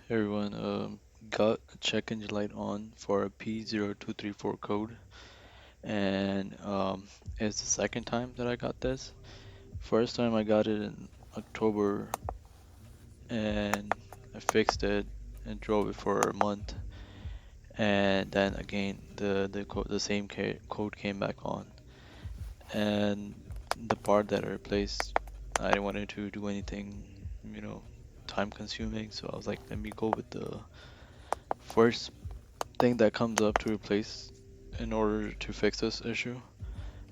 Hey everyone, got a check engine light on for a P0234 code, and it's the second time that I got this. First time I got it in October, and I fixed it and drove it for a month, and then again the same code came back on, and the part that I replaced, I didn't want it to do anything, time consuming, so I was like, let me go with the first thing that comes up to replace in order to fix this issue.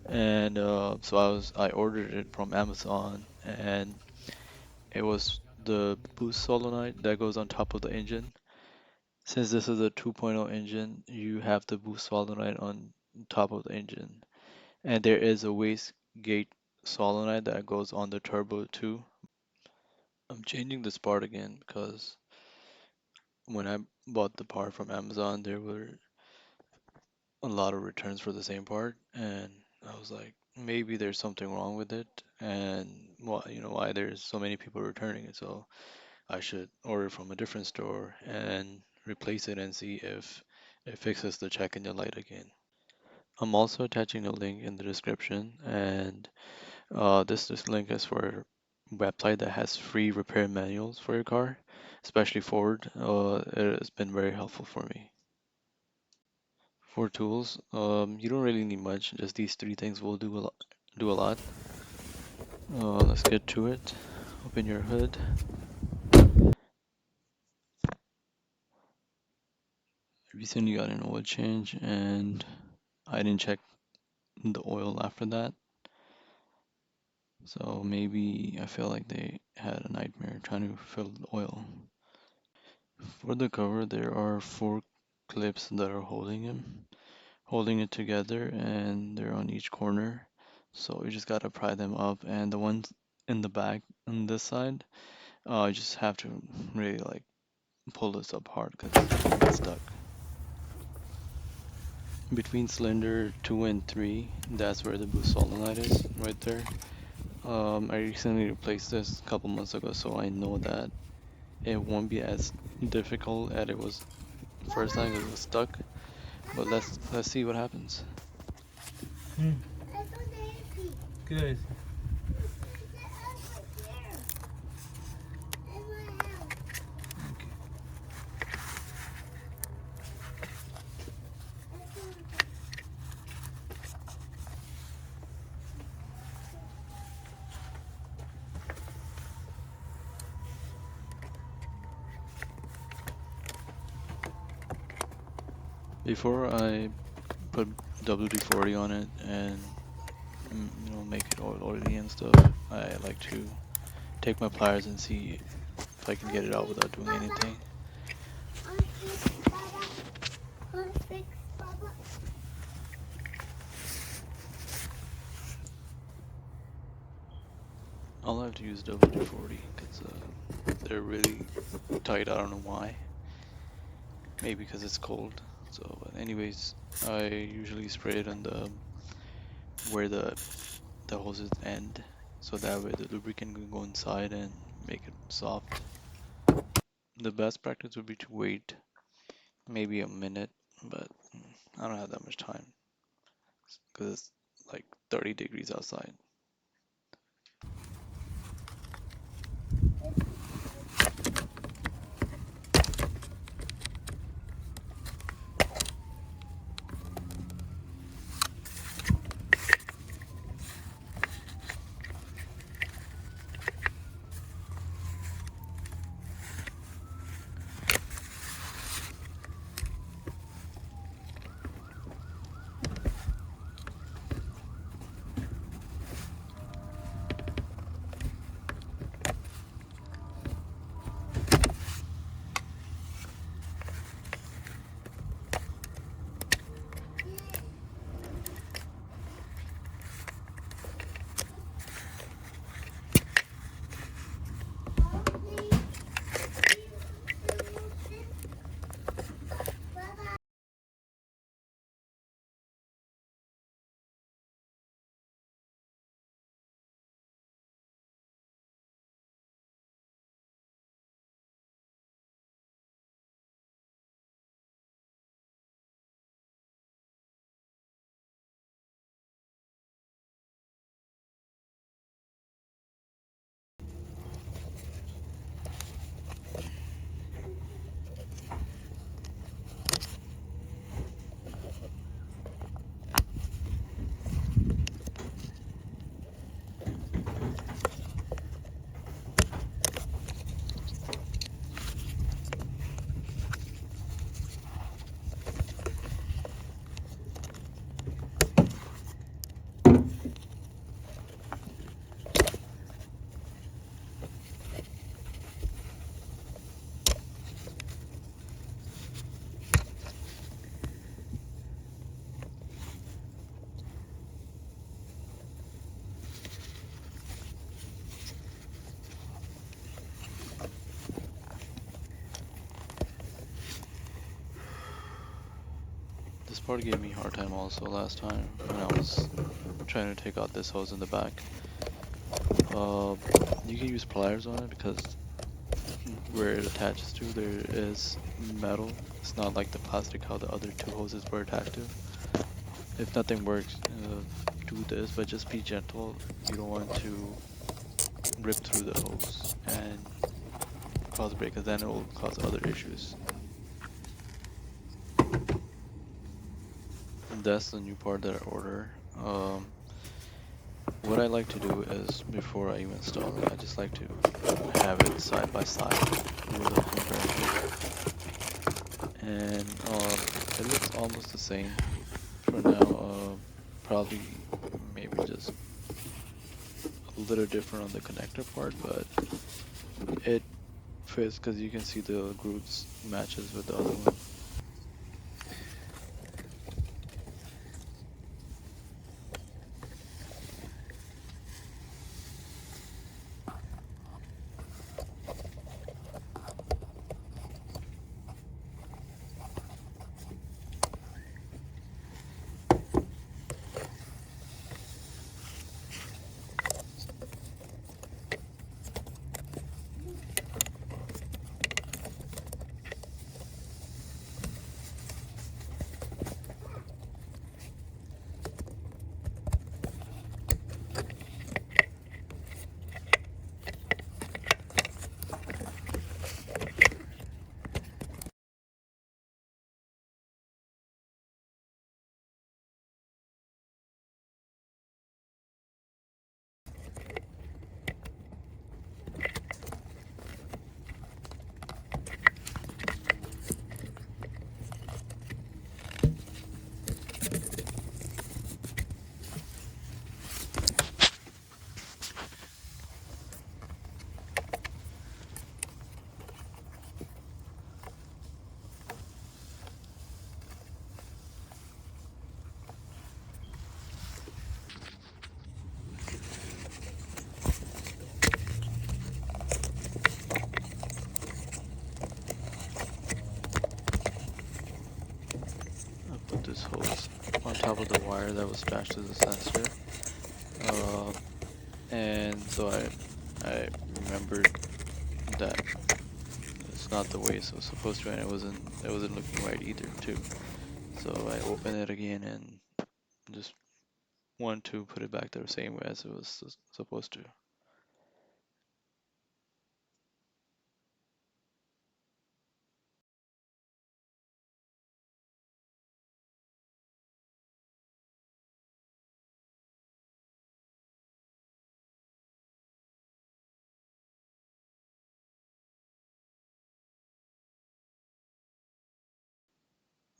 And so I ordered it from Amazon, and it was the boost solenoid that goes on top of the engine. Since this is a 2.0 engine, you have the boost solenoid on top of the engine, and there is a wastegate solenoid that goes on the turbo too. I'm changing this part again because when I bought the part from Amazon, there were a lot of returns for the same part, and I was like, maybe there's something wrong with it, and why there's so many people returning it. So I should order from a different store and replace it and see if it fixes the check engine light again. I'm also attaching a link in the description, and this link is for a website that has free repair manuals for your car, especially Ford. It has been very helpful for me. For tools, you don't really need much. Just these three things will do a lot. Let's get to it. Open your hood. Recently got an oil change, and I didn't check the oil after that. So maybe I feel like they had a nightmare trying to fill the oil. For the cover, there are four clips that are holding it together, and they're on each corner. So you just gotta pry them up, and the ones in the back on this side, you just have to really like pull this up hard because it's stuck. Between cylinder 2 and 3, that's where the boost solenoid is, right there. I recently replaced this a couple months ago, so I know that it won't be as difficult as it was first time because it was stuck. But let's see what happens. Hmm. Good. Okay. Before I put WD-40 on it and make it oily and stuff, I like to take my pliers and see if I can get it out without doing anything. I'll have to use WD-40 because they're really tight. I don't know why. Maybe because it's cold. So, but anyways, I usually spray it on the where the hoses end, so that way the lubricant can go inside and make it soft. The best practice would be to wait maybe a minute, but I don't have that much time because it's like 30 degrees outside. part gave me a hard time also last time when I was trying to take out this hose in the back. Uh, you can use pliers on it because where it attaches to there is metal. It's not like the plastic how the other two hoses were attached to. If nothing works, do this, but just be gentle. You don't want to rip through the hose and cause a break, because then it will cause other issues. And that's the new part that I order. What I like to do is before I even install it, I just like to have it side by side with a comparison, and it looks almost the same for now. Probably maybe just a little different on the connector part, but it fits because you can see the grooves matches with the other one. I put this hose on top of the wire that was attached to the sensor, uh, and so I remembered that it's not the way it was supposed to, and it wasn't looking right either too. So I opened it again and just want to put it back the same way as it was supposed to.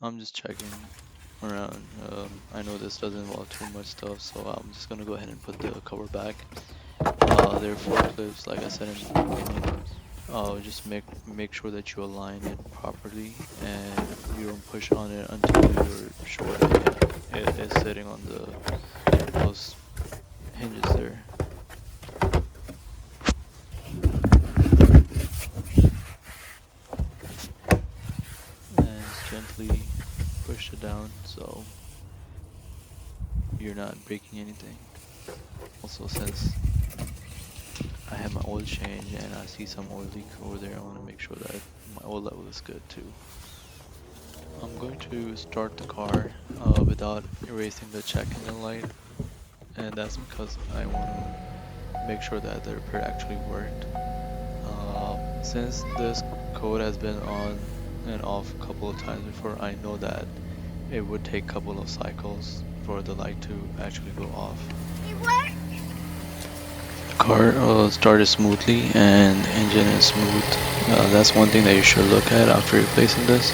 I'm just checking around. I know this doesn't involve too much stuff, so I'm just gonna go ahead and put the cover back. There are four clips, like I said in the beginning. Just make sure that you align it properly and you don't push on it until you're sure that it is sitting on those hinges there. And just gently push it down so you're not breaking anything. Also, since I have my oil change and I see some oil leak over there, I want to make sure that my oil level is good too. I'm going to start the car without erasing the check engine light, and that's because I want to make sure that the repair actually worked. Since this code has been on and off a couple of times before, I know that it would take a couple of cycles for the light to actually go off. It worked. The car started smoothly and the engine is smooth. That's one thing that you should look at after replacing this.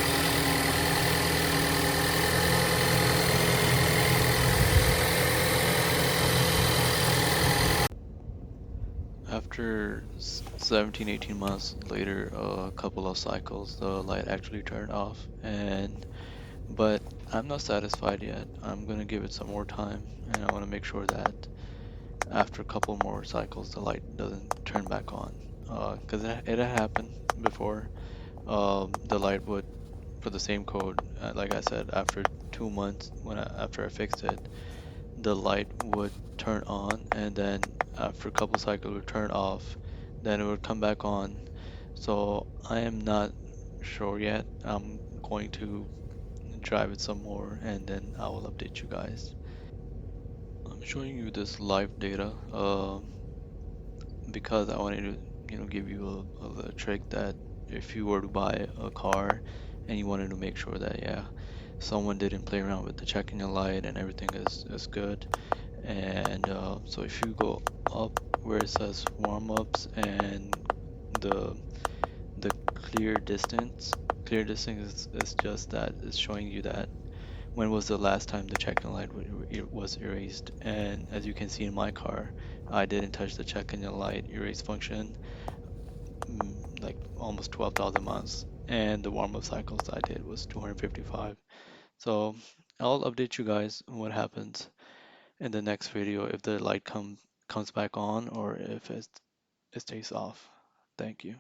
After 17-18 months later, a couple of cycles, the light actually turned off, but I'm not satisfied yet. I'm gonna give it some more time, and I want to make sure that after a couple more cycles, the light doesn't turn back on. Because it had happened before. The light would, for the same code, like I said, after 2 months after I fixed it, the light would turn on, and then after a couple cycles it would turn off, then it would come back on. So I am not sure yet. I'm going to drive it some more and then I will update you guys. I'm showing you this live data because I wanted to, give you a little trick that if you were to buy a car and you wanted to make sure that, yeah, someone didn't play around with the check engine light and everything is good. And so if you go up where it says warm ups and the the clear distance is just that it's showing you that when was the last time the check engine light was erased. And as you can see in my car, I didn't touch the check engine light erase function like almost 12,000 miles. And the warm up cycles I did was 255. So I'll update you guys on what happens in the next video if the light comes back on or if it stays off. Thank you.